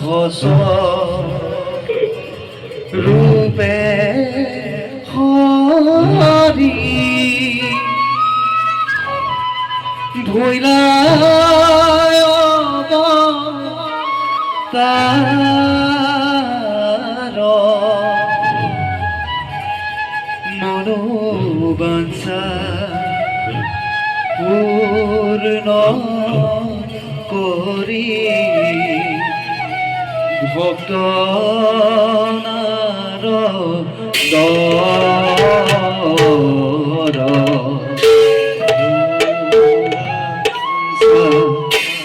হস রূপে হরি ধৈলা তার মনোবাঞ্ছা পূর্ণ করি ভক্ত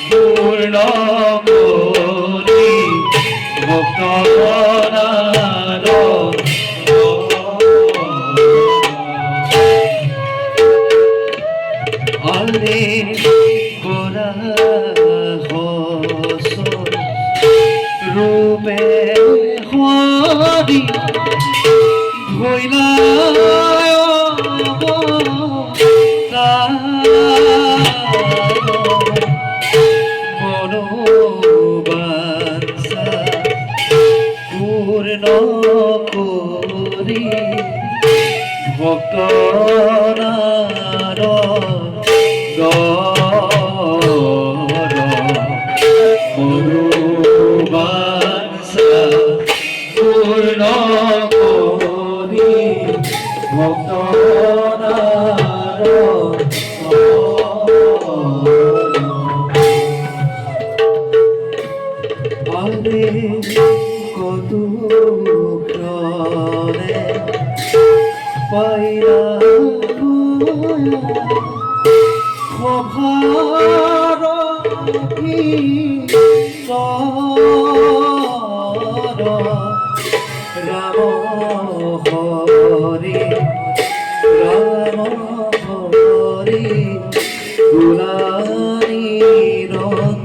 পূর্ণ করি ভক্ত আলে গোরা হস রূপে হরি ধৈলা মনোবাঞ্ছা পূর্ণ করি ভক্ত মনোবাঞ্ছা পূর্ণ করি ভক্ত আরে কত প্রাণে পাইরা খভার রাম হরি রাম হরি গুলানি রাম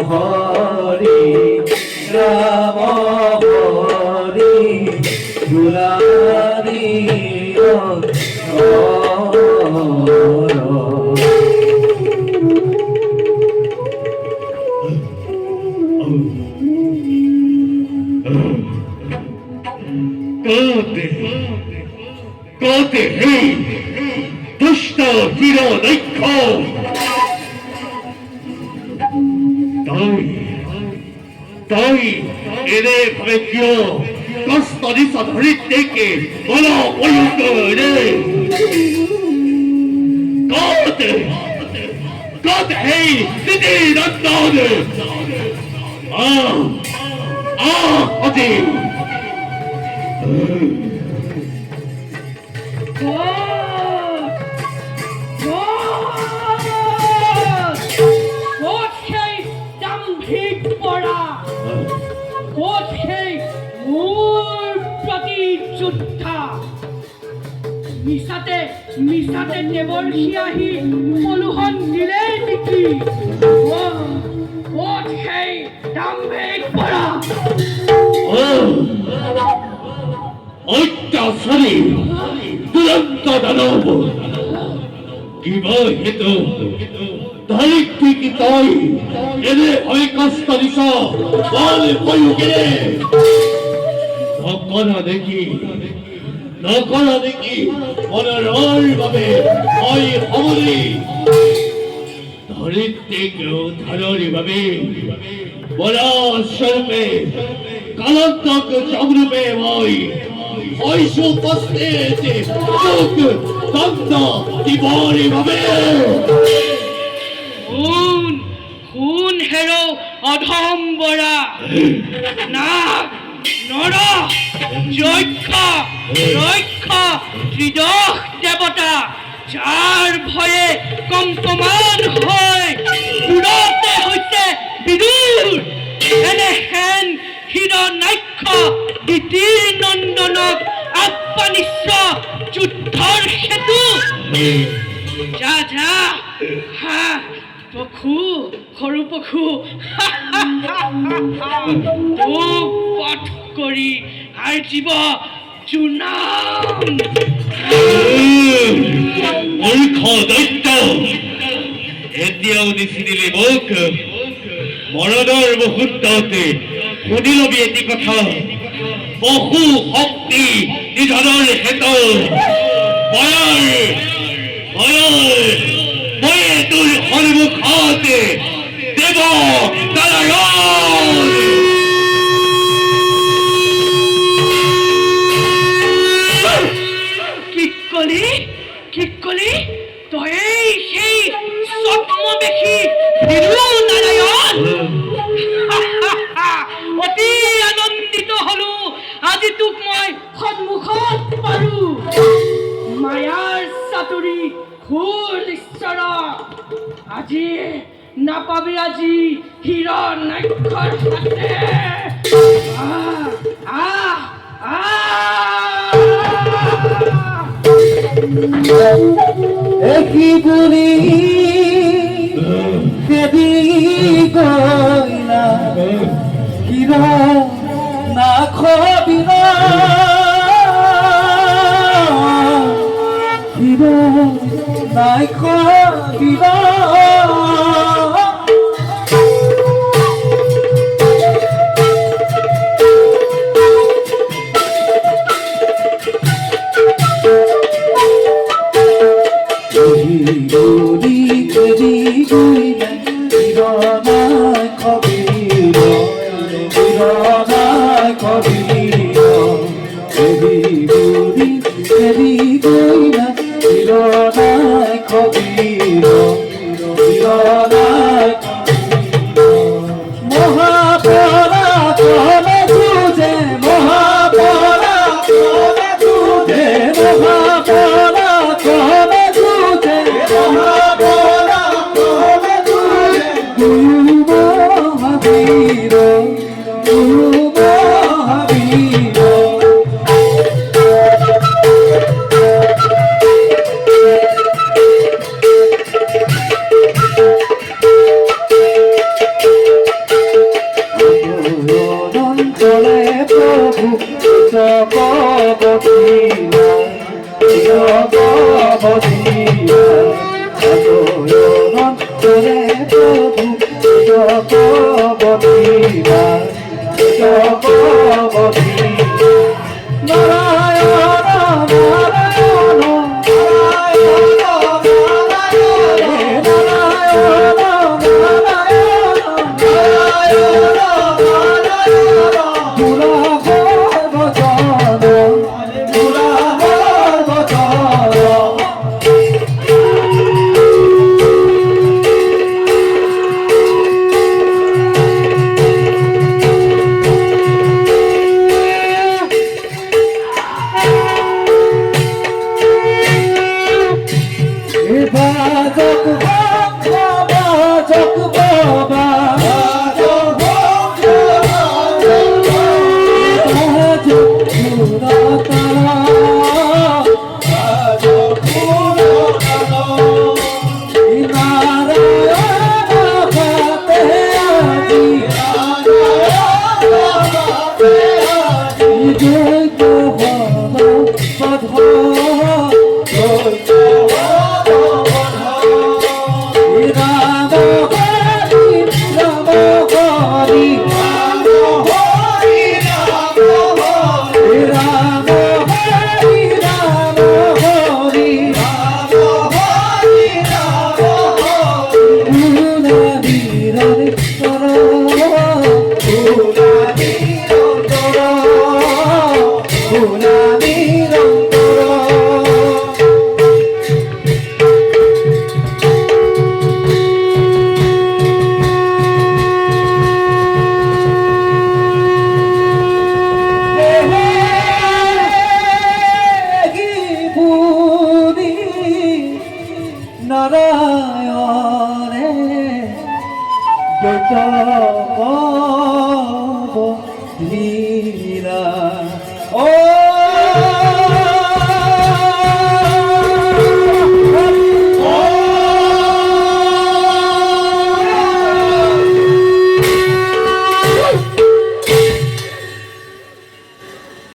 হরি রাম হরি গুলানি कहते हैं दुष्ट हीरो देखो ताई इन्हें हमें क्यों कस्तरी सधरित देके बोलो बोलो कहते हैं दीदी नंदन अजी মিছাতে মিছাতে দেৱৰ সিয়াহি পলুহন দিলে নেকি ক'ত সেই দাম্ভিক পৰা অত্যাচারী দুরন্ত দানব কিবা হেতু তারিখ ঠিক তাই এনে হয় কষ্ট দিছ বলে কয়ু গেলে নকরা দেখি মনোরল ভাবে ওই খবরে ধরিত্রীকেও ধারণী ভাবে বড় স্বরূপে কালান্তক চমরূপে ওই ঐশু পস্তে চোখ দগ্ধ দিবরি ভাবে খুন হেরো অধম বরা নাক নর যক্ষ রক্ষ ত্রিদশ দেবতা যার ভয়ে কম্পমান হয় দূৰতে হৈছে বিদুৰ এনেহেন হিৰণ্যাক্ষ দিতিৰ নন্দনক আহ্বানিছ যুদ্ধৰ সেতু যা যা হা পশু সৰু পশু তোক পথ কৰি আৰ্জিব চূৰ্ণাম মূৰ্খ দৈত্য কেতিয়াও নিচিনিলি মোক মৰণৰ মুহূৰ্ততে শুনিলবি এটি কথা বহু শক্তি নিধনৰ হেতু মই তোৰ সন্মুখতে দেৱ নাৰায়ণ কি কলি তই সেই স্বপ্ন দেখি নারায়ণ অতি আনন্দিত হলো আজি তোক মই সন্মুখত পালো মায়াৰ চাতুৰি ঘোৰ ঈশ্বৰ আজি নাপাবি আজি হিৰণ্যাক্ষৰ হাতে একই বুলি খেদি গইলা কিরা না খবিলা কিরা নাই খবিলা নারায়ণে যত